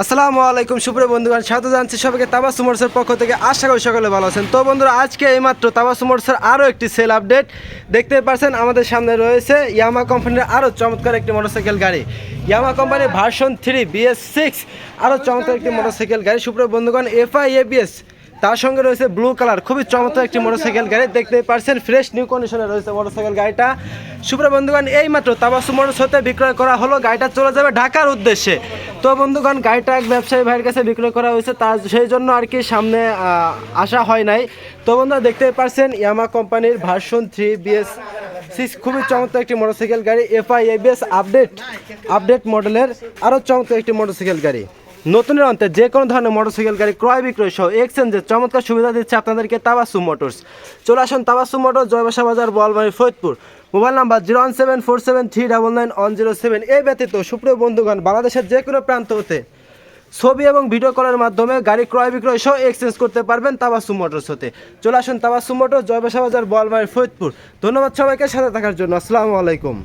আসসালামু আলাইকুম সুপ্রিয় বন্ধুগণ, স্বাগত জানাচ্ছি সবাইকে তাবাসসুম মোটরসের পক্ষ থেকে। আশা করি সকলে ভালো আছেন। তো বন্ধুরা, আজকে এইমাত্র তাবাসসুম মোটরসের আরও একটি সেল আপডেট দেখতে পাচ্ছেন। আমাদের সামনে রয়েছে ইয়ামা কোম্পানির আরও চমৎকার একটি মোটরসাইকেল গাড়ি, ইয়ামা কোম্পানির ভার্সন 3 BS6, আরও চমৎকার একটি মোটরসাইকেল গাড়ি। সুপ্রিয় বন্ধুগণ, FI ABS, তার সঙ্গে রয়েছে ব্লু কালার, খুবই চমৎকার একটি মোটরসাইকেল গাড়ি দেখতে পাচ্ছেন। ফ্রেশ নিউ কন্ডিশনে রয়েছে মোটরসাইকেল গাড়িটা। সুপ্রিয় বন্ধুগণ, এইমাত্র তাবাসসুম মোটরস হতে বিক্রয় করা হলো। গাড়িটা চলে যাবে ঢাকার উদ্দেশ্যে। তো বন্ধুগণ, গাড়িটা এক ব্যবসায়ী ভাইয়ের কাছে বিক্রয় করা হয়েছে, তার সেই জন্য আর কি সামনে আসা হয় নাই। তো বন্ধুরা, দেখতে পাচ্ছেন ইয়ামা কোম্পানির ভার্সন 3 BS6, খুবই চমৎকার একটি মোটরসাইকেল গাড়ি। FI ABS আপডেট মডেলের আরও চমৎকার একটি মোটরসাইকেল গাড়ি। নতুনের অন্তে যে কোনো ধরনের মোটরসাইকেল গাড়ি ক্রয় বিক্রয় সহ এক্সচেঞ্জের চমৎকার সুবিধা দিচ্ছে আপনাদেরকে তাবাসসুম মোটরস। চলে আসুন তাবাসসুম মোটরস, জয়বাসা বাজার, বোয়ালমারী, ফরিদপুর। Mobile number 01747399907। এই ব্যতীত সুপ্রিয় বন্ধুগণ, বাংলাদেশের যে কোনো প্রান্ত হতে ছবি এবং ভিডিও কলের মাধ্যমে গাড়ি ক্রয় বিক্রয় সহ এক্সচেঞ্জ করতে পারবেন তাবাসসুম মোটরস হতে। চলে আসুন তাবাসসুম মোটরস, জয়বাসা বাজার, বোয়ালমারী, ফরিদপুর। ধন্যবাদ সবাইকে সাথে থাকার জন্য। আসসালামু আলাইকুম।